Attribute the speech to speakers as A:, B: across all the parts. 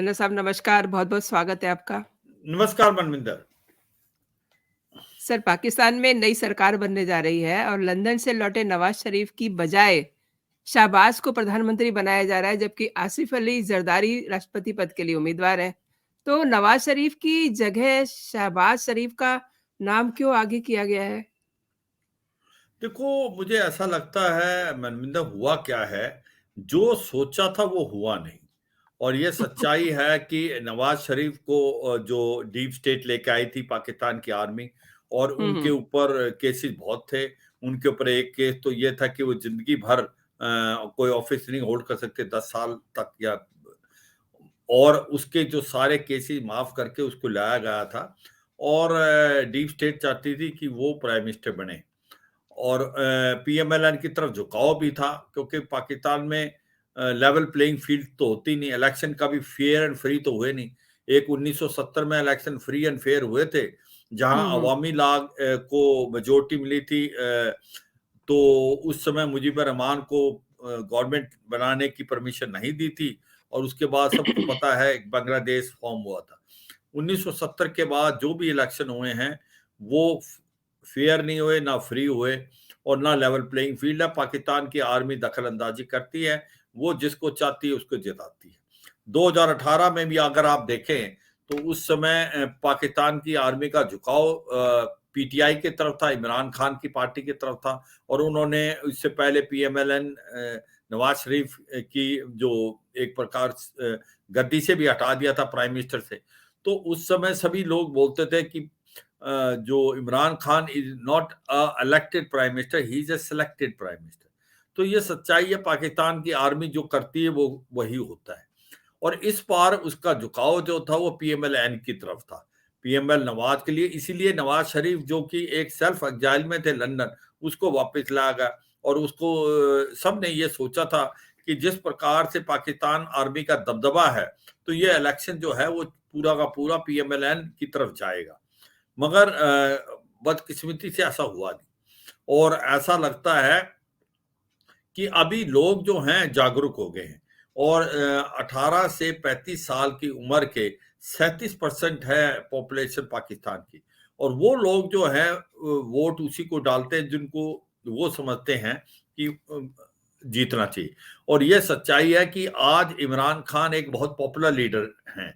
A: General साहब नमस्कार, बहुत-बहुत स्वागत है आपका।
B: नमस्कार मनविंदर।
A: सर, पाकिस्तान में नई सरकार बनने जा रही है और लंदन से लौटे नवाज़ शरीफ की बजाय शहबाज को प्रधानमंत्री बनाया जा रहा है, जबकि आसिफ अली जरदारी राष्ट्रपति पद के लिए उम्मीदवार हैं। तो नवाज़ शरीफ की जगह शहबाज शरीफ का नाम क्यों आगे किया गया है?
B: देखो, मुझे ऐसा लगता है मनविंदर, हुआ क्या है, जो सोचा था वो हुआ नहीं। और ये सच्चाई है कि नवाज शरीफ को जो डीप स्टेट लेके आई थी पाकिस्तान की आर्मी, और
A: हुँ,
B: उनके
A: हुँ।
B: ऊपर केसेस बहुत थे। उनके ऊपर एक केस तो ये था कि वो जिंदगी भर कोई ऑफिस नहीं होल्ड कर सकते, 10 साल तक, या और उसके जो सारे केसेस माफ करके उसको लाया गया था। और डीप स्टेट चाहती थी कि वो प्राइम मिनिस्टर बने। और पीएमएलएन की तरफ झुकाव भी था, क्योंकि पाकिस्तान में लेवल प्लेइंग फील्ड तो होती नहीं, इलेक्शन का भी फेयर एंड फ्री तो हुए नहीं। एक 1970 में इलेक्शन फ्री एंड फेयर हुए थे, जहां
A: हुँ, हुँ।
B: अवामी लीग को मेजोरिटी मिली थी। तो उस समय मुजीबर रहमान को गवर्नमेंट बनाने की परमिशन नहीं दी थी, और उसके बाद सबको पता है बांग्लादेश फॉर्म हुआ था। 1970 के बाद जो भी इलेक्शन हुए हैं वो फेयर नहीं हुए, ना फ्री हुए, और ना लेवल प्लेइंग फील्ड है। पाकिस्तान की आर्मी दखल अंदाजी करती है, वो जिसको चाहती है उसको जिताती है। 2018 में भी अगर आप देखें तो उस समय पाकिस्तान की आर्मी का झुकाव पीटीआई की तरफ था, इमरान खान की पार्टी की तरफ था। और उन्होंने इससे पहले पीएमएलएन नवाज शरीफ की जो एक प्रकार गद्दी से भी हटा दिया था, प्राइम मिनिस्टर से। तो उस समय सभी लोग बोलते थे कि जो Imran Khan is not a elected prime minister, he is a selected prime minister. तो ये सच्चाई है, पाकिस्तान की आर्मी जो करती है वो वही होता है। और इस बार उसका झुकाव जो था वो पीएमएलएन की तरफ था, पीएमएल नवाज के लिए। इसीलिए नवाज शरीफ, जो कि एक सेल्फ एग्जाइल में थे लंदन, उसको वापस लाया गया। और उसको सब ने ये सोचा था कि जिस प्रकार से पाकिस्तान आर्मी का दबदबा है, तो ये इलेक्शन जो है वो पूरा का पूरा पीएमएलएन की तरफ जाएगा। मगर बदकिस्मती से ऐसा हुआ नहीं। और ऐसा लगता है कि अभी लोग जो हैं जागरूक हो गए हैं। और 18 से 35 साल की उम्र के 37% है पॉपुलेशन पाकिस्तान की। और वो लोग जो है वोट उसी को डालते हैं जिनको वो समझते हैं कि जीतना चाहिए। और ये सच्चाई है कि आज इमरान खान एक बहुत पॉपुलर लीडर हैं,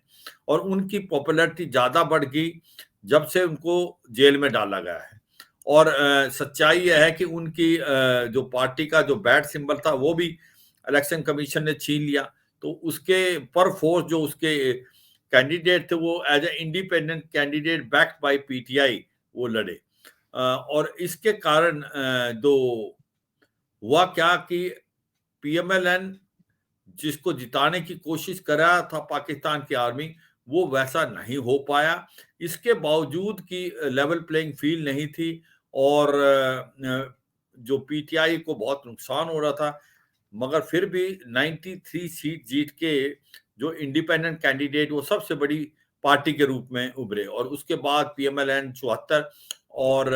B: और उनकी पॉपुलैरिटी ज्यादा बढ़ गई जब से उनको जेल में डाला गया है। और सच्चाई यह है कि उनकी जो पार्टी का जो बैट सिंबल था वो भी इलेक्शन कमीशन ने छीन लिया। तो उसके पर फोर्स जो उसके कैंडिडेट थे वो as a independent candidate backed by PTI वो लड़े। और इसके कारण जो हुआ क्या कि पीएमएलएन जिसको जिताने की कोशिश कर रहा था पाकिस्तान की आर्मी, वो वैसा नहीं हो पाया। इसके बावजूद कि लेवल प्लेइंग फील्ड नहीं थी, और जो पीटीआई को बहुत नुकसान हो रहा था, मगर फिर भी 93 सीट जीत के जो इंडिपेंडेंट कैंडिडेट वो सबसे बड़ी पार्टी के रूप में उभरे। और उसके बाद पीएमएलएन 74 और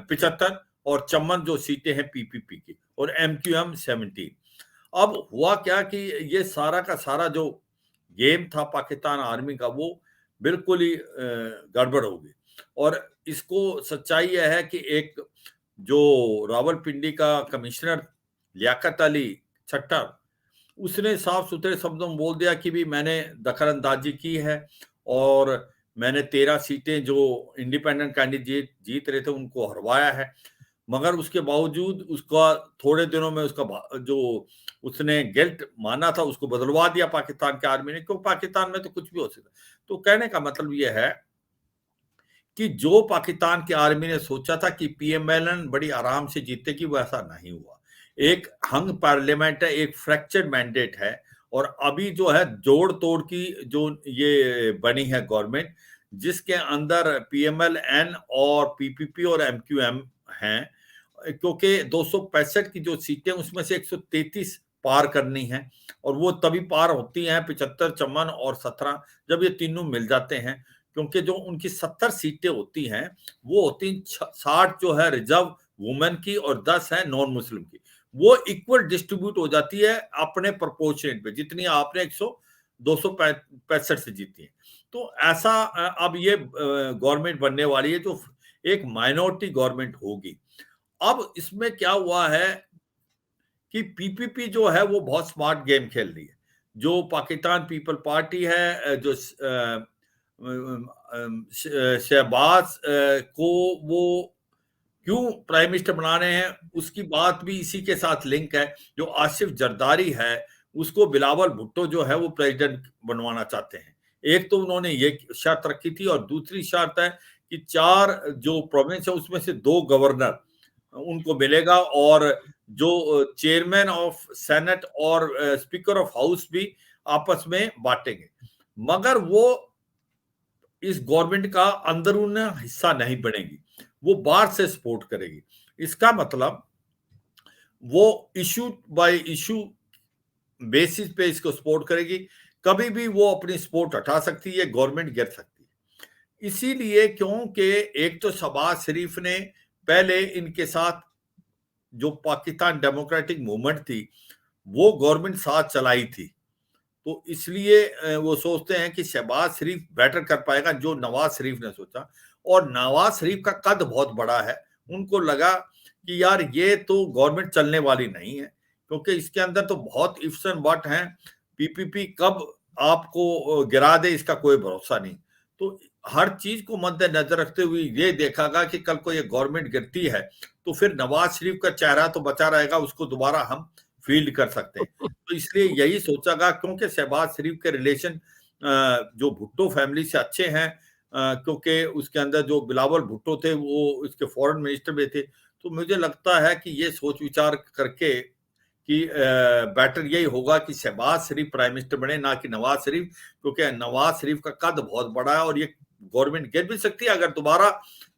B: 75 और चम्मन जो सीटें हैं पीपीपी की, और एमक्यूएम 17। अब हुआ क्या कि ये सारा का सारा जो गेम था पाकिस्तान आर्मी का वो बिल्कुल ही गड़बड़ हो गई। और इसको सच्चाई यह है कि एक जो रावलपिंडी का कमिश्नर लियाकत अली ठट्टर, उसने साफ सुथरे शब्दों में बोल दिया कि भी मैंने दखल अंदाजी की है, और मैंने 13 सीटें जो इंडिपेंडेंट कैंडिडेट जीत रहे थे उनको हरवाया है। मगर उसके बावजूद उसका थोड़े दिनों में उसका जो उसने गिल्ट माना था उसको बदलवा दिया पाकिस्तान की आर्मी ने, क्योंकि पाकिस्तान में तो कुछ भी हो सकता। तो कहने का मतलब यह है कि जो पाकिस्तान की आर्मी ने सोचा था कि पीएमएलएन बड़ी आराम से जीतेगी, वो ऐसा नहीं हुआ। एक हंग पार्लियामेंट है, एक फ्रैक्चर्ड मैंडेट है। और अभी जो है जोड़ तोड़ की जो ये बनी है गवर्नमेंट, जिसके अंदर पीएमएलएन और पीपीपी और एमक्यूएम हैं, क्योंकि 265 की जो सीटें उसमें से 133 पार करनी है। और वो तभी पार होती हैं 75, चमन और 17, जब ये तीनों मिल जाते हैं। क्योंकि जो उनकी 70 सीटें होती हैं वो होती 60 जो है रिजर्व वुमेन की और 10 है नॉन मुस्लिम की। वो इक्वल डिस्ट्रीब्यूट हो जाती है अपने प्रोपोर्शनेट पे, जितनी आपने 265 से जीती है। तो ऐसा अब ये गवर्नमेंट बनने वाली है जो एक माइनॉरिटी गवर्नमेंट होगी। अब इसमें क्या हुआ है कि पीपीपी जो है वो बहुत स्मार्ट गेम खेल रही है। जो पाकिस्तान पीपल पार्टी है, जो शहबाज को वो क्यों प्राइम मिनिस्टर बना रहे हैं, उसकी बात भी इसी के साथ लिंक है। जो आसिफ जरदारी है उसको बिलावल भुट्टो जो है वो प्रेसिडेंट बनवाना चाहते हैं। एक तो उन्होंने ये शर्त रखी थी, और दूसरी शर्त है कि 4 जो प्रोविंस है उसमें से 2 गवर्नर उनको मिलेगा, और जो चेयरमैन ऑफ सेनेट और स्पीकर ऑफ हाउस भी आपस में बांटेंगे। मगर वो इस गवर्नमेंट का अंदरून हिस्सा नहीं बनेगी, वो बाहर से सपोर्ट करेगी। इसका मतलब वो इशू बाय इशू बेसिस पे इसको सपोर्ट करेगी। कभी भी वो अपनी सपोर्ट हटा सकती है, गवर्नमेंट गिर सकती है। इसीलिए क्योंकि एक तो शहबाज शरीफ ने पहले इनके साथ जो पाकिस्तान डेमोक्रेटिक मूवमेंट थी वो गवर्नमेंट साथ चलाई थी, तो इसलिए वो सोचते हैं कि शहबाज शरीफ बेटर कर पाएगा जो नवाज शरीफ ने सोचा। और नवाज शरीफ का कद बहुत बड़ा है, उनको लगा कि यार ये तो गवर्नमेंट चलने वाली नहीं है, क्योंकि इसके अंदर तो बहुत इफ्स एंड बट हैं। पीपीपी कब आपको गिरा दे इसका कोई भरोसा नहीं। तो हर चीज को मद्देनजर रखते हुए ये देखा गया कि कल को ये गवर्नमेंट गिरती है तो फिर नवाज शरीफ का चेहरा तो बचा रहेगा, उसको दोबारा हम फील्ड कर सकते हैं। तो इसलिए यही सोचा गया, क्योंकि शहबाज शरीफ के रिलेशन जो भुट्टो फैमिली से अच्छे हैं, क्योंकि उसके अंदर जो बिलावल भुट्टो थे वो उसके फॉरेन मिनिस्टर में थे। तो मुझे लगता है कि ये सोच विचार करके कि बेटर यही होगा कि शहबाज शरीफ प्राइम मिनिस्टर बने, ना कि नवाज शरीफ, क्योंकि नवाज शरीफ का कद बहुत बड़ा है और ये गवर्नमेंट गिर भी सकती है। अगर दोबारा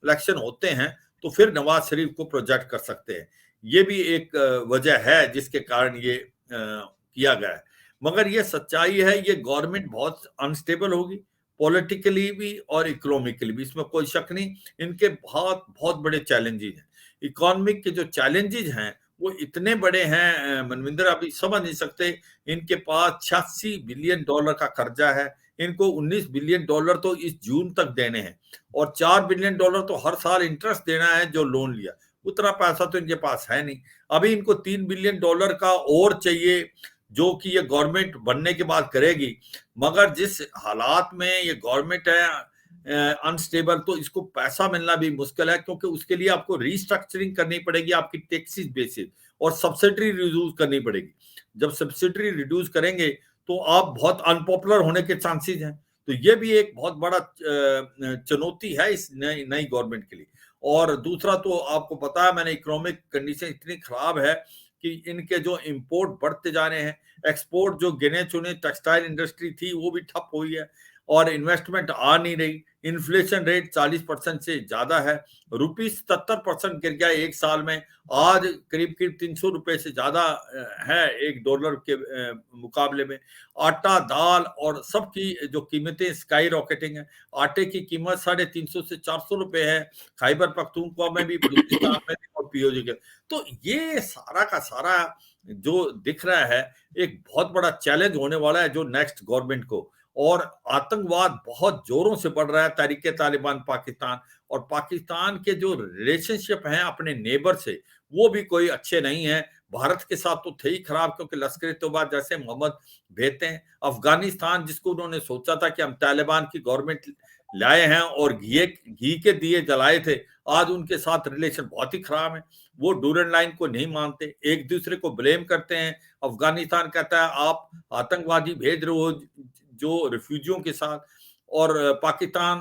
B: इलेक्शन होते हैं तो फिर नवाज शरीफ को प्रोजेक्ट कर सकते हैं। ये भी एक वजह है जिसके कारण ये किया गया है। मगर ये सच्चाई है, ये गवर्नमेंट बहुत अनस्टेबल होगी, पॉलिटिकली भी और इकोनॉमिकली भी, इसमें कोई शक नहीं। इनके बहुत बहुत बड़े चैलेंजेस हैं। इकोनॉमिक के जो चैलेंजेस हैं वो इतने बड़े हैं मनविंदर, अभी समझ नहीं सकते। इनके पास $86 बिलियन का कर्जा है, इनको $19 बिलियन तो इस जून तक देने हैं, और $4 बिलियन तो हर साल इंटरेस्ट देना है जो लोन लिया। उतना पैसा तो इनके पास है नहीं। अभी इनको $3 बिलियन का और चाहिए, जो कि ये गवर्नमेंट बनने के बाद करेगी। मगर जिस हालात में ये गवर्नमेंट है अनस्टेबल, तो इसको पैसा मिलना भी मुश्किल है, क्योंकि उसके लिए आपको रीस्ट्रक्चरिंग करनी पड़ेगी आपकी टैक्सेस बेसिस, और सब्सिडी रिड्यूस करनी पड़ेगी। जब सब्सिडी रिड्यूस करेंगे तो आप बहुत अनपॉपुलर होने के चांसेस हैं। तो ये भी एक बहुत बड़ा चुनौती है इस नई गवर्नमेंट के लिए। और दूसरा तो आपको पता है, मैंने इकोनॉमिक कंडीशन इतनी खराब है कि इनके जो इंपोर्ट बढ़ते जा रहे हैं, एक्सपोर्ट जो गिने चुने टेक्सटाइल इंडस्ट्री थी वो भी ठप हुई है, और इन्वेस्टमेंट आ नहीं रही। इन्फ्लेशन रेट 40% से ज्यादा है, रुपी 77% गिर गया एक साल में। आज करीब करीब $300 से ज्यादा है $1 के मुकाबले में। आटा, दाल और सबकी जो कीमतें स्काई रॉकेटिंग है। आटे की कीमत $350 से $400 है, खैबर पख्तूनख्वा में भी, बलूचिस्तान में भी, और पीओजी के। तो ये सारा का सारा जो दिख रहा है एक बहुत बड़ा चैलेंज होने वाला है जो नेक्स्ट गवर्नमेंट को। और आतंकवाद बहुत जोरों से बढ़ रहा है, तहरीके तालिबान पाकिस्तान, और पाकिस्तान के जो रिलेशनशिप हैं अपने नेबर से वो भी कोई अच्छे नहीं है। भारत के साथ तो थे ही खराब, क्योंकि लश्कर तोयबा जैसे मोहम्मद भेजते हैं। अफगानिस्तान जिसको उन्होंने सोचा था कि हम तालिबान की गवर्नमेंट लाए हैं और घी के दिए जलाए थे, आज उनके साथ रिलेशन बहुत ही खराब है। वो डूरन लाइन को नहीं मानते, एक दूसरे को ब्लेम करते हैं। अफगानिस्तान कहता है आप आतंकवादी भेज रहे हो जो रिफ्यूजियों के साथ, और पाकिस्तान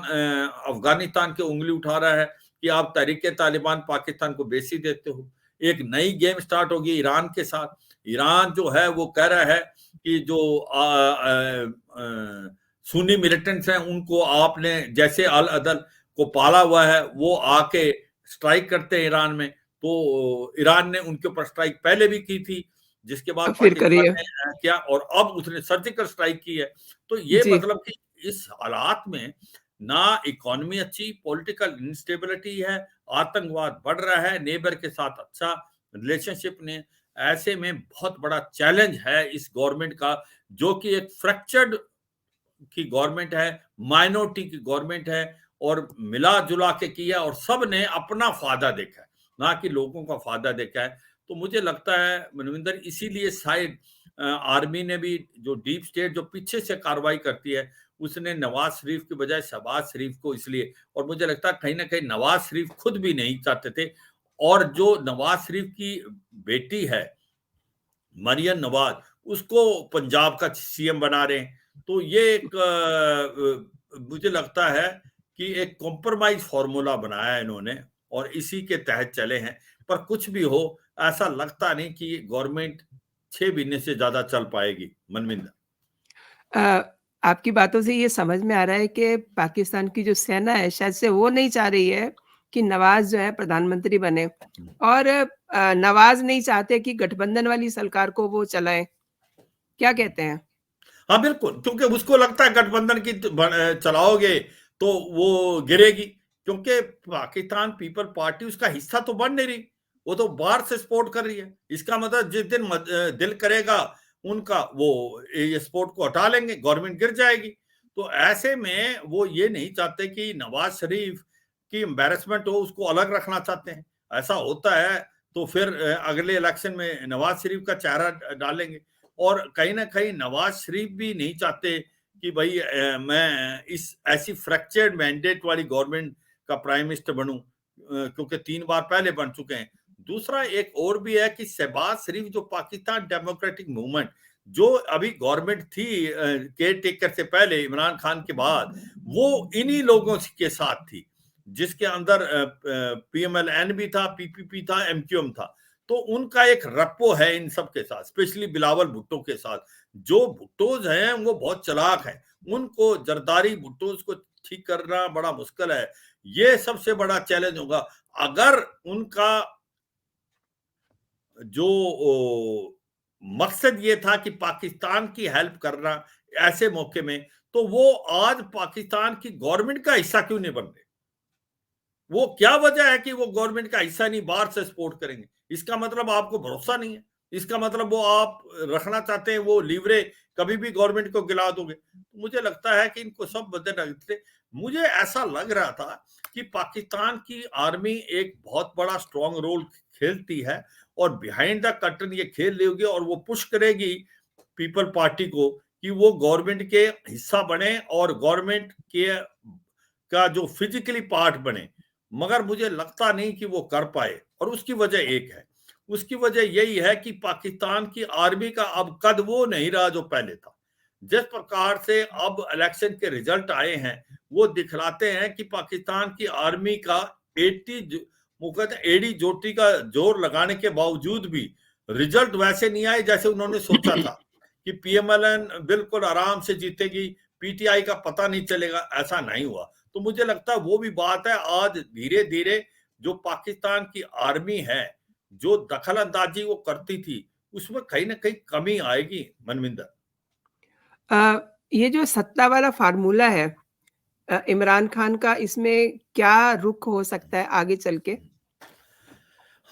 B: अफगानिस्तान के उंगली उठा रहा है कि आप तहरीके तालिबान पाकिस्तान को बेसी देते हो। एक नई गेम स्टार्ट होगी ईरान के साथ। ईरान जो है वो कह रहा है कि जो सुन्नी मिलिटेंट्स हैं उनको आपने जैसे अल अदल को पाला हुआ है, वो आके स्ट्राइक करते हैं ईरान में। तो ईरान ने उनके ऊपर स्ट्राइक पहले भी की थी, जिसके बाद
A: फिर
B: पाकिस्तान
A: करिए।
B: ने किया, और अब उसने सर्जिकल स्ट्राइक की है। तो ये
A: जी।
B: मतलब कि इस हालात में ना इकोनॉमी अच्छी, पॉलिटिकल इंस्टेबिलिटी है, आतंकवाद बढ़ रहा है, नेबर के साथ अच्छा रिलेशनशिप ने। ऐसे में बहुत बड़ा चैलेंज है इस गवर्नमेंट का, जो कि एक फ्रैक्चर्ड की गवर्नमेंट है, माइनॉरिटी की गवर्नमेंट है, और मिला जुला के किया, और सब ने अपना फायदा देखा है, ना कि लोगों का फायदा देखा है। तो मुझे लगता है मनविंदर, इसीलिए शायद आर्मी ने भी, जो डीप स्टेट जो पीछे से कार्रवाई करती है, उसने नवाज शरीफ की बजाय शहबाज शरीफ को इसलिए, और मुझे लगता है कहीं ना कहीं नवाज शरीफ खुद भी नहीं चाहते थे, और जो नवाज शरीफ की बेटी है मरियम नवाज, उसको पंजाब का सीएम बना रहे हैं। तो ये एक मुझे लगता है कि एक कॉम्प्रोमाइज फॉर्मूला बनाया है इन्होंने, और इसी के तहत चले हैं। पर कुछ भी हो, ऐसा लगता नहीं कि गवर्नमेंट 6 महीने से ज्यादा चल पाएगी मनविंदर।
A: आपकी बातों से ये समझ में आ रहा है कि पाकिस्तान की जो सेना है शायद से वो नहीं चाह रही है कि नवाज़ जो है प्रधानमंत्री बने, और नवाज़ नहीं चाहते कि गठबंधन वाली सरकार को वो चलाएँ। क्या कहते हैं?
B: हाँ बिल्कुल, क्योंकि उसको लगता है गठबंधन की चलाओगे तो वो गिरेगी, क्योंकि पाकिस्तान पीपल पार्टी उसका हिस्सा तो बन नहीं रही, वो तो बाहर से सपोर्ट कर रही है। इसका मतलब जिस दिन दिल करेगा उनका, वो ये सपोर्ट को हटा लेंगे, गवर्नमेंट गिर जाएगी। तो ऐसे में वो ये नहीं चाहते कि नवाज शरीफ की एम्बेरसमेंट हो, उसको अलग रखना चाहते हैं। ऐसा होता है तो फिर अगले इलेक्शन में नवाज शरीफ का चेहरा डालेंगे। और कहीं ना कहीं नवाज शरीफ भी नहीं चाहते कि भाई मैं इस ऐसी फ्रैक्चर्ड मैंडेट वाली गवर्नमेंट का प्राइम मिनिस्टर बनूं, क्योंकि 3 बार पहले बन चुके हैं। दूसरा एक और भी है कि शहबाज शरीफ, जो पाकिस्तान डेमोक्रेटिक मूवमेंट, जो अभी गवर्नमेंट थी केयर टेकर से पहले इमरान खान के बाद, वो इन्हीं लोगों के साथ थी, जिसके अंदर पीएमएलएन भी था, पीपीपी था, एमक्यूएम था। तो उनका एक रप्पो है इन सब के साथ, स्पेशली बिलावल भुट्टो के साथ। जो भुट्टोज हैं वो बहुत चालाक हैं, उनको जरदारी भुट्टोज को ठीक करना बड़ा मुश्किल है। ये सबसे बड़ा चैलेंज होगा। अगर उनका जो मकसद ये था कि पाकिस्तान की हेल्प करना ऐसे मौके में, तो वो आज पाकिस्तान की गवर्नमेंट का हिस्सा क्यों नहीं बन रहे? वो क्या वजह है कि वो गवर्नमेंट का हिस्सा नहीं, बाहर से सपोर्ट करेंगे? इसका मतलब आपको भरोसा नहीं है, इसका मतलब वो आप रखना चाहते हैं वो लीवरे, कभी भी गवर्नमेंट को गिला दोगे। मुझे लगता है कि इनको सब बदल रखते। मुझे ऐसा लग रहा था कि पाकिस्तान की आर्मी एक बहुत बड़ा स्ट्रॉन्ग रोल खेलती है, और बिहाइंड द कर्टन ये खेल रही होगी, और वो पुश करेगी पीपल पार्टी को कि वो गवर्नमेंट के हिस्सा बने और गवर्नमेंट के का जो फिजिकली पार्ट बने। मगर मुझे लगता नहीं कि वो कर पाए, और उसकी वजह एक है, उसकी वजह यही है कि पाकिस्तान की आर्मी का अब कद वो नहीं रहा जो पहले था। जिस प्रकार से अब इलेक्शन के रिजल्ट आए हैं, वो दिखलाते हैं कि पाकिस्तान की आर्मी का 80 मुकद एडी जोटी का जोर लगाने के बावजूद भी रिजल्ट वैसे नहीं आए जैसे उन्होंने सोचा था कि पीएमएलएन बिल्कुल आराम से जीतेगी, पीटीआई का पता नहीं चलेगा। ऐसा नहीं हुआ। तो मुझे लगता है वो भी बात है, आज धीरे धीरे जो पाकिस्तान की आर्मी है, जो दखल अंदाजी वो करती थी, उसमें कहीं ना कहीं कमी आएगी मनविंदर।
A: ये जो सत्ता वाला फ़ॉर्मूला है इमरान खान का, इसमें क्या रुख हो सकता है आगे चल के?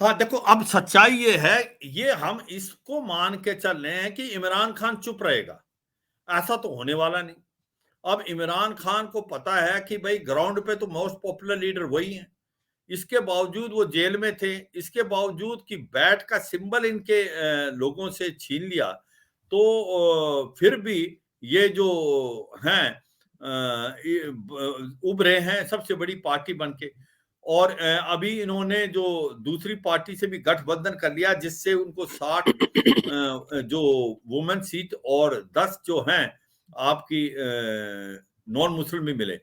B: हाँ देखो, अब सच्चाई ये है, ये हम इसको मान के चल रहे हैं कि इमरान खान चुप रहेगा। ऐसा तो होने वाला नहीं। अब इमरान खान को पता है कि भाई ग्राउंड पे तो मोस्ट पॉपुलर लीडर वही है। इसके बावजूद वो जेल में थे, इसके बावजूद कि बैट का सिंबल इनके लोगों से छीन लिया, तो फिर भी ये जो हैं उभरे हैं सबसे बड़ी पार्टी बन के। और अभी इन्होंने जो दूसरी पार्टी से भी गठबंधन कर लिया, जिससे उनको 60 जो वुमेन सीट और 10 जो हैं आपकी नॉन मुस्लिम भी मिले।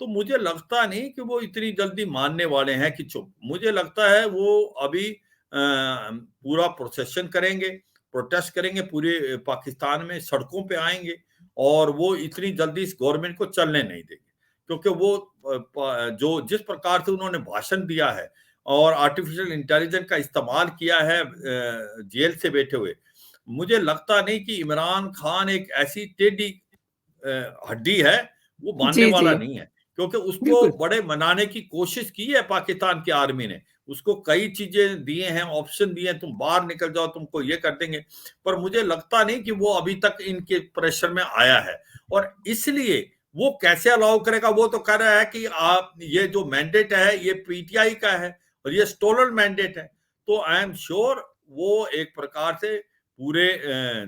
B: तो मुझे लगता नहीं कि वो इतनी जल्दी मानने वाले हैं कि चुप। मुझे लगता है वो अभी पूरा प्रोसेशन करेंगे, प्रोटेस्ट करेंगे, पूरे पाकिस्तान में सड़कों पे आएंगे, और वो इतनी जल्दी इस गवर्नमेंट को चलने नहीं देंगे। क्योंकि वो जो जिस प्रकार से उन्होंने भाषण दिया है और आर्टिफिशियल इंटेलिजेंस का इस्तेमाल किया है जेल से बैठे हुए, मुझे लगता नहीं कि इमरान खान एक ऐसी टेढ़ी हड्डी है, वो मानने
A: जी,
B: वाला
A: जी।
B: नहीं है। क्योंकि उसको
A: बिल्कुल।
B: बड़े मनाने की कोशिश की है पाकिस्तान की आर्मी ने, उसको कई चीजें दिए हैं, ऑप्शन दिए हैं, तुम बाहर निकल जाओ, तुमको ये कर देंगे, पर मुझे लगता नहीं कि वो अभी तक इनके प्रेशर में आया है। और इसलिए वो कैसे अलाउ करेगा, वो तो कह रहा है कि आप ये जो मैंडेट है ये पीटीआई का है और ये स्टोलन मैंडेट है, तो आई एम श्योर वो एक प्रकार से पूरे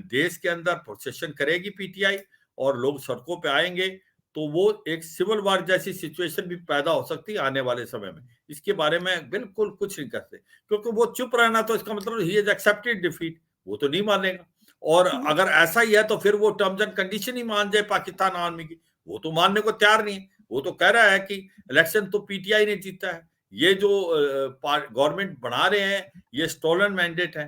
B: देश के अंदर प्रोसेशन करेगी पीटीआई और लोग सड़कों पे आएंगे, तो वो एक सिविल वार जैसी सिचुएशन भी पैदा हो सकती है आने वाले समय में। इसके बारे में बिल्कुल कुछ नहीं करते, क्योंकि वो चुप रहना तो इसका मतलब ही इज एक्सेप्टेड डिफीट, वो तो नहीं मानेगा। और अगर ऐसा ही है तो फिर वो टर्म्स एंड कंडीशन ही मान जाए पाकिस्तान आर्मी की, वो तो मानने को तैयार नहीं है। वो तो कह रहा है कि इलेक्शन तो पीटीआई ने जीता है, ये जो गवर्नमेंट बना रहे हैं ये स्टोलन मैंडेट है।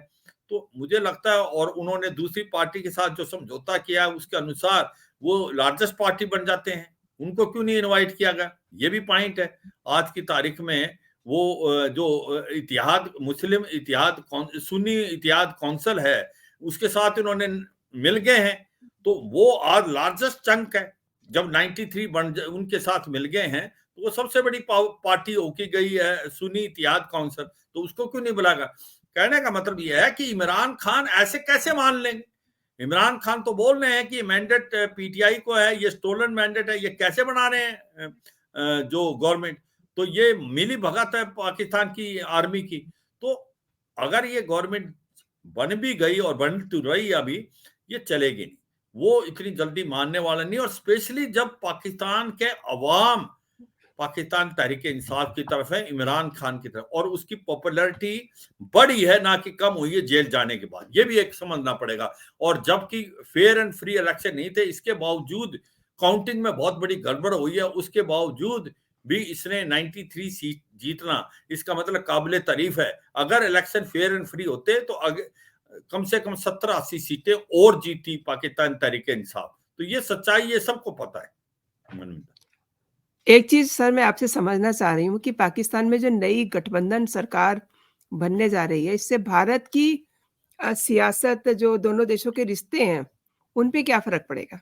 B: तो मुझे लगता है, और उन्होंने दूसरी पार्टी के साथ जो समझौता किया है उसके अनुसार वो लार्जेस्ट पार्टी बन जाते हैं, उनको क्यों नहीं इनवाइट किया गया, ये भी पॉइंट है। आज की तारीख में वो जो इतिहाद मुस्लिम इतिहाद सुन्नी इतिहाद काउंसिल है उसके साथ इन्होंने मिल गए हैं, तो वो आज लार्जेस्ट चंक है। जब 93 उनके साथ मिल गए हैं तो वो सबसे बड़ी पार्टी होकी गई है सुन्नी इतिहाद काउंसिल, तो उसको क्यों नहीं बुलागा। कहने का मतलब यह है कि इमरान खान ऐसे कैसे मान लेंगे। इमरान खान तो बोल रहे हैं कि मैंडेट पीटीआई को है, ये स्टोलन मैंडेट है, ये कैसे बना रहे हैं जो गवर्नमेंट, तो ये मिली भगत है पाकिस्तान की आर्मी की। तो अगर ये गवर्नमेंट बन भी गई और बन तो रही अभी, ये चलेगी नहीं, वो इतनी जल्दी मानने वाला नहीं। और स्पेशली जब पाकिस्तान के अवाम पाकिस्तान तहरीक इंसाफ की तरफ है, इमरान खान की तरफ, और उसकी पॉपुलैरिटी बढ़ी है ना कि कम हुई है जेल जाने के बाद, ये भी एक समझना पड़ेगा। और जबकि फेयर एंड फ्री इलेक्शन नहीं थे, इसके बावजूद काउंटिंग में बहुत बड़ी गड़बड़ हुई है, उसके बावजूद भी इसने 93 सीट जीतना, इसका मतलब काबिले तारीफ है। अगर इलेक्शन फेयर एंड फ्री होते तो कम से कम 70-80 सीटें और जीती पाकिस्तान तहरीक इंसाफ। तो ये सच्चाई ये सबको पता है।
A: एक चीज़ सर मैं आपसे समझना चाह रही हूँ कि पाकिस्तान में जो नई गठबंधन सरकार बनने जा रही है, इससे भारत की सियासत जो दोनों देशों के रिश्ते हैं, उन पे क्या फ़र्क पड़ेगा?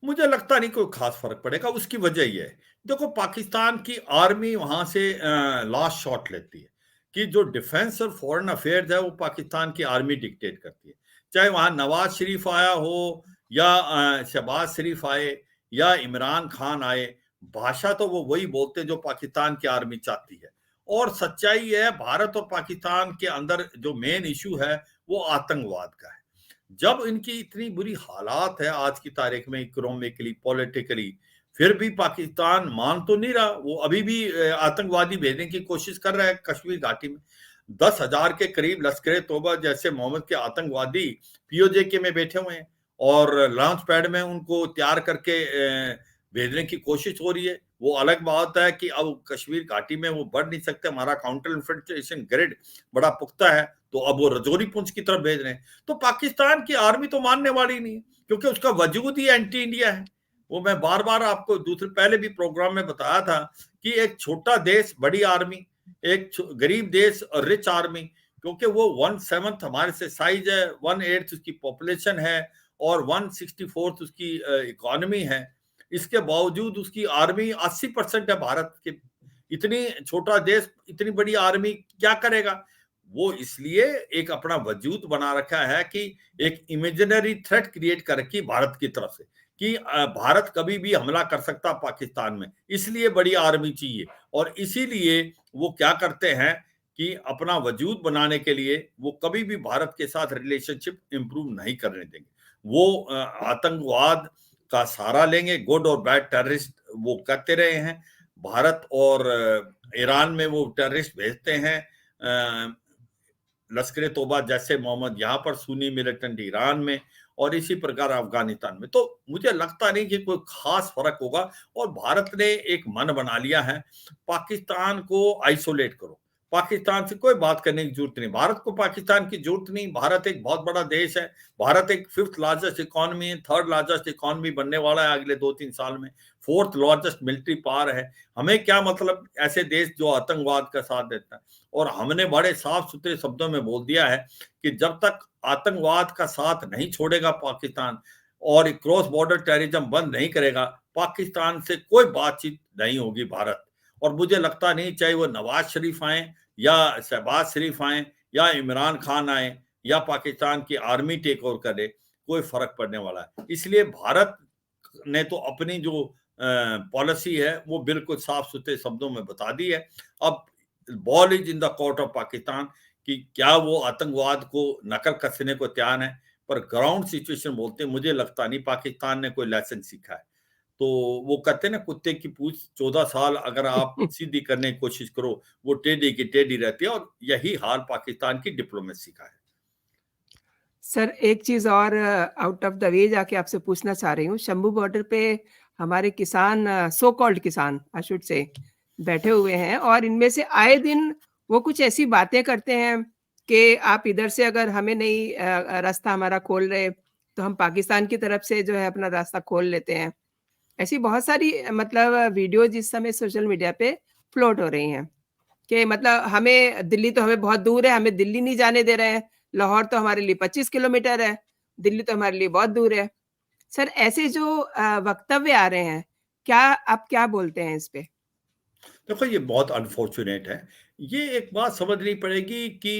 B: मुझे लगता नहीं कोई खास फर्क पड़ेगा। उसकी वजह ये है, देखो पाकिस्तान की आर्मी वहां से लास्ट शॉट लेती है कि जो डिफेंस और फॉरेन अफेयर्स है वो पाकिस्तान की आर्मी डिक्टेट करती है। चाहे वहां नवाज शरीफ आया हो या शहबाज शरीफ आए या इमरान खान आए, भाषा तो वो वही बोलते जो पाकिस्तान की आर्मी चाहती है। और सच्चाई है, भारत और पाकिस्तान के अंदर जो मेन इशू है वो आतंकवाद का है। जब इनकी इतनी बुरी हालात है आज की तारीख में, इकोनॉमिकली पॉलिटिकली, फिर भी पाकिस्तान मान तो नहीं रहा, वो अभी भी आतंकवादी भेजने की कोशिश कर रहा है कश्मीर घाटी में। 10,000 के करीब लश्कर तोबा जैसे मोहम्मद के आतंकवादी पीओजे में बैठे हुए हैं और लॉन्च पैड में उनको तैयार करके भेजने की कोशिश हो रही है। वो अलग बात है कि अब कश्मीर घाटी में वो बढ़ नहीं सकते, हमारा काउंटर इन्फिल्ट्रेशन ग्रिड बड़ा पुख्ता है, तो अब वो रजौरी पुंछ की तरफ भेज रहे हैं। तो पाकिस्तान की आर्मी तो मानने वाली नहीं है, क्योंकि उसका वजूद ही एंटी इंडिया है। वो मैं बार बार आपको दूसरे पहले भी प्रोग्राम में बताया था कि एक छोटा देश बड़ी आर्मी, एक गरीब देश और रिच आर्मी, क्योंकि वो 1/7 हमारे से साइज है, 1/8 उसकी पॉपुलेशन है और 1/64 उसकी इकोनॉमी है। इसके बावजूद उसकी आर्मी 80% है भारत के। इतनी छोटा देश इतनी बड़ी आर्मी क्या करेगा। वो इसलिए एक अपना वजूद बना रखा है कि एक इमेजिनरी थ्रेट क्रिएट कर रखी भारत की तरफ से कि भारत कभी भी हमला कर सकता पाकिस्तान में, इसलिए बड़ी आर्मी चाहिए। और इसीलिए वो क्या करते हैं कि अपना वजूद बनाने के लिए वो कभी भी भारत के साथ रिलेशनशिप इंप्रूव नहीं करने देंगे। वो आतंकवाद का सहारा लेंगे, गुड और बैड टेररिस्ट वो करते रहे हैं। भारत और ईरान में वो टेररिस्ट भेजते हैं, लश्कर तोबा जैसे मोहम्मद यहाँ पर, सुन्नी मिलिटेंट ईरान में, और इसी प्रकार अफगानिस्तान में। तो मुझे लगता नहीं कि कोई खास फर्क होगा। और भारत ने एक मन बना लिया है, पाकिस्तान को आइसोलेट करो, पाकिस्तान से कोई बात करने की जरूरत नहीं, भारत को पाकिस्तान की जरूरत नहीं। भारत एक बहुत बड़ा देश है, भारत एक 5th लार्जेस्ट इकोनॉमी है, 3rd लार्जेस्ट इकोनॉमी बनने वाला है अगले 2-3 साल में, 4th लार्जेस्ट मिलिट्री पावर है। हमें क्या मतलब ऐसे देश जो आतंकवाद का साथ देता है। और हमने बड़े साफ सुथरे शब्दों में बोल दिया है कि जब तक आतंकवाद का साथ नहीं छोड़ेगा पाकिस्तान और क्रॉस बॉर्डर टेररिज्म बंद नहीं करेगा, पाकिस्तान से कोई बातचीत नहीं होगी भारत। और मुझे लगता नहीं, चाहे वो नवाज शरीफ आए या शहबाज शरीफ आए या इमरान खान आए या पाकिस्तान की आर्मी टेक ओवर करे, कोई फर्क पड़ने वाला है। इसलिए भारत ने तो अपनी जो पॉलिसी है वो बिल्कुल साफ सुथरे शब्दों में बता दी है। अब ball is in the court of Pakistan कि क्या वो आतंकवाद को नकल कसने को तैयार है, पर ग्राउंड सिचुएशन बोलते हैं, मुझे लगता नहीं पाकिस्तान ने कोई लेसन सीखा है। तो वो कहते हैं ना, कुत्ते की पूंछ 14 साल अगर आप सीधी करने की कोशिश करो, वो टेढ़ी की टेढ़ी रहती है, और यही हाल पाकिस्तान की डिप्लोमेसी का है।
A: सर, एक चीज़ और आउट ऑफ द वे जाके आपसे पूछना चाह रही हूँ। शंभू बॉर्डर पे हमारे किसान, सो कॉल्ड किसान आई शुड से, बैठे हुए हैं और इनमें से आए दिन वो कुछ ऐसी बातें करते हैं कि आप इधर से अगर हमें नहीं रास्ता हमारा खोल रहे, तो हम पाकिस्तान की तरफ से जो है अपना रास्ता खोल लेते हैं। ऐसी बहुत सारी मतलब वीडियोज़ इस समय सोशल मीडिया पे फ्लोट हो रही हैं कि मतलब दिल्ली तो हमें बहुत दूर है, हमें दिल्ली नहीं जाने दे रहे हैं। लाहौर तो हमारे लिए 25 किलोमीटर है, दिल्ली तो हमारे लिए बहुत दूर है। सर, ऐसे जो वक्तव्य आ रहे हैं, क्या आप क्या बोलते हैं इस पे?
B: देखो, ये बहुत अनफॉर्चुनेट है। ये एक बात समझनी पड़ेगी कि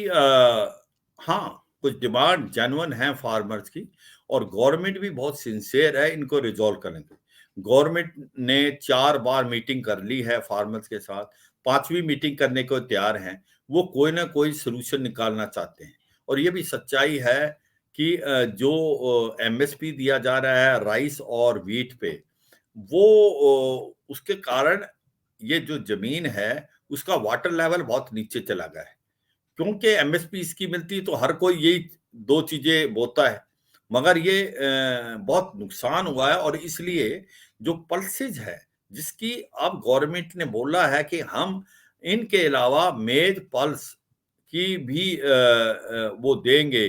B: हाँ, कुछ डिमांड जेन्युइन है फार्मर्स की, और गवर्नमेंट भी बहुत सिंसियर है इनको रिजॉल्व करने की। गवर्नमेंट ने 4 बार मीटिंग कर ली है फार्मर्स के साथ, 5वीं मीटिंग करने को तैयार हैं। वो कोई ना कोई सॉल्यूशन निकालना चाहते हैं। और ये भी सच्चाई है कि जो एमएसपी दिया जा रहा है राइस और व्हीट पे, वो उसके कारण ये जो जमीन है उसका वाटर लेवल बहुत नीचे चला गया है। क्योंकि एमएसपी इसकी मिलती है तो हर कोई यही 2 चीजें बोता है, मगर ये बहुत नुकसान हुआ है। और इसलिए जो पल्सेज है, जिसकी अब गवर्नमेंट ने बोला है कि हम इनके अलावा मेज पल्स की भी वो देंगे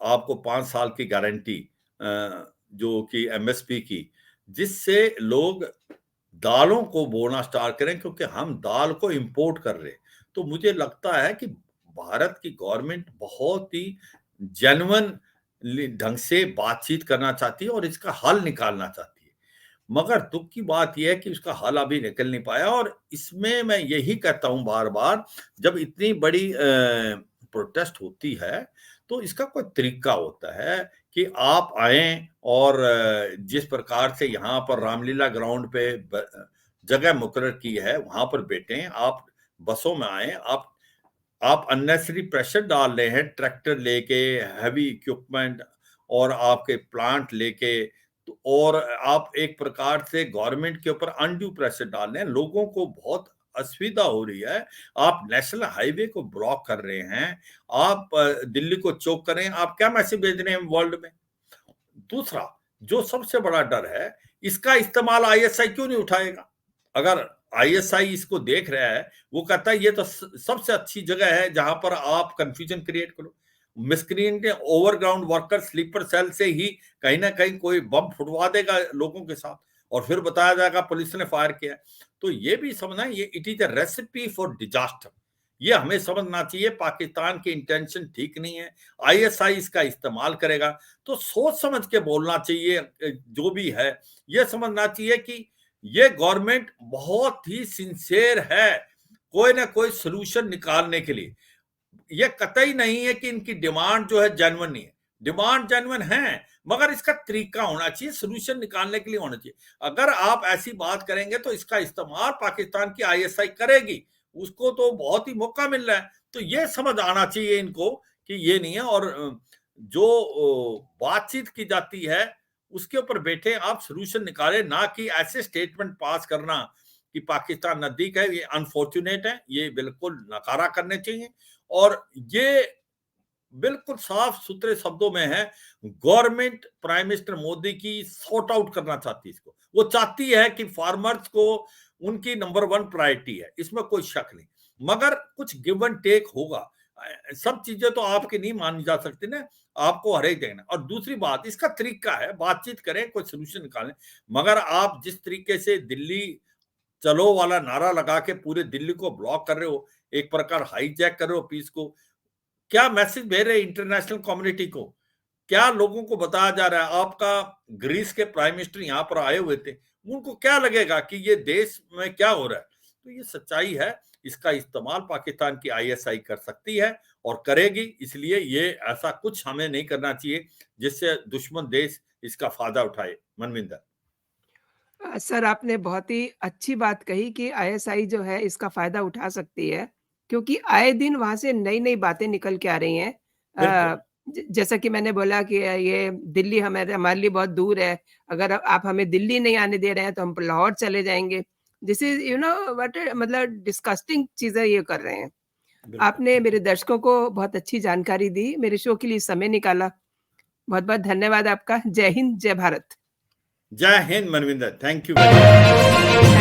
B: आपको 5 साल की गारंटी, जो कि एमएसपी की, जिससे लोग दालों को बोना स्टार्ट करें, क्योंकि हम दाल को इंपोर्ट कर रहे हैं। तो मुझे लगता है कि भारत की गवर्नमेंट बहुत ही जेन्युइन ढंग से बातचीत करना चाहती है और इसका हल निकालना चाहती है। मगर दुख की बात यह है कि उसका हल अभी निकल नहीं पाया। और इसमें मैं यही कहता हूं बार बार, जब इतनी बड़ी प्रोटेस्ट होती है तो इसका कोई तरीका होता है कि आप आए और जिस प्रकार से यहाँ पर रामलीला ग्राउंड पे जगह मुकर्रर की है वहां पर बैठे, आप बसों में आए, आप अननेसेसरी प्रेशर डाल रहे हैं, ट्रैक्टर लेके, हैवी इक्विपमेंट और आपके प्लांट लेके, और आप एक प्रकार से गवर्नमेंट के ऊपर अनड्यू प्रेशर डाल रहे हैं। लोगों को बहुत असुविधा हो रही है। आप नेशनल हाईवे को ब्लॉक कर रहे हैं, आप दिल्ली को चोक कर रहे हैं, आप क्या मैसेज भेज रहे हैं वर्ल्ड में? दूसरा, जो सबसे बड़ा डर है, इसका इस्तेमाल आईएसआई क्यों नहीं उठाएगा? अगर आईएसआई इसको देख रहा है, वो कहता है ये तो सबसे अच्छी जगह है जहां पर आप कंफ्यूजन क्रिएट करो। Miscreant overground worker sleeper cell से ही कहीं ना कहीं कोई बम फुटवा देगा लोगों के साथ, और फिर बताया जाएगा पुलिस ने फायर किया। तो ये भी समझना, ये it is a recipe for disaster. ये हमें समझना चाहिए पाकिस्तान की इंटेंशन ठीक नहीं है, आईएसआई इसका इस्तेमाल करेगा। तो सोच समझ के बोलना चाहिए, जो भी है ये समझना चाहिए कि ये गवर्नमेंट बहुत ही सिंसियर है कोई ना कोई सोल्यूशन निकालने के लिए। ये कतई नहीं है कि इनकी डिमांड जो है जेन्युइन नहीं है, डिमांड जेन्युइन है, मगर इसका तरीका होना चाहिए, सोल्यूशन निकालने के लिए होना चाहिए। अगर आप ऐसी बात करेंगे तो इसका इस्तेमाल पाकिस्तान की आईएसआई करेगी, उसको तो बहुत ही मौका मिल रहा है। तो ये समझ आना चाहिए इनको कि ये नहीं है। और जो बातचीत की जाती है उसके ऊपर बैठे आप सोल्यूशन निकालें, ना कि ऐसे स्टेटमेंट पास करना कि पाकिस्तान नजदीक है। ये अनफॉर्चुनेट है, ये बिल्कुल नकारा करने चाहिए। और ये बिल्कुल साफ सुथरे शब्दों में है, गवर्नमेंट प्राइम मिनिस्टर मोदी की सॉर्ट आउट करना चाहती है इसको। वो चाहती है कि फार्मर्स को उनकी नंबर 1 प्रायोरिटी है, इसमें कोई शक नहीं, मगर कुछ गिव एंड टेक होगा। सब चीजें तो आपकी नहीं मानी जा सकती ना, आपको हर एक देना। और दूसरी बात, इसका तरीका है, बातचीत करें, कोई सोल्यूशन निकालें। मगर आप जिस तरीके से दिल्ली चलो वाला नारा लगा के पूरे दिल्ली को ब्लॉक कर रहे हो, एक प्रकार हाईजैक कर रहे हो पीस को, क्या मैसेज भेज रहे इंटरनेशनल कम्युनिटी को? क्या लोगों को बताया जा रहा है? आपका ग्रीस के प्राइम मिनिस्टर यहाँ पर आए हुए थे, उनको क्या लगेगा कि ये देश में क्या हो रहा है? तो ये सच्चाई है, इसका इस्तेमाल पाकिस्तान की आईएसआई कर सकती है और करेगी, इसलिए ये ऐसा कुछ हमें नहीं करना चाहिए जिससे दुश्मन देश इसका फायदा उठाए। मनविंदर।
A: सर आपने बहुत ही अच्छी बात कही कि आईएसआई जो है इसका फ़ायदा उठा सकती है, क्योंकि आए दिन वहाँ से नई-नई बातें निकल के आ रही हैं।
B: बिल्कुल।
A: जैसा कि मैंने बोला कि ये दिल्ली हमारे लिए बहुत दूर है, अगर आप हमें दिल्ली नहीं आने दे रहे हैं तो हम लाहौर चले जाएँगे। This is you know what मतलब डिस्गस्टिंग चीज़ें ये कर रहे हैं।
B: बिल्कुल।
A: आपने मेरे दर्शकों को बहुत अच्छी जानकारी दी, मेरे शो के लिए समय निकाला। बहुत-बहुत धन्यवाद आपका। जय हिंद, जय भारत।
B: जय Hind Manvinder, thank you very much.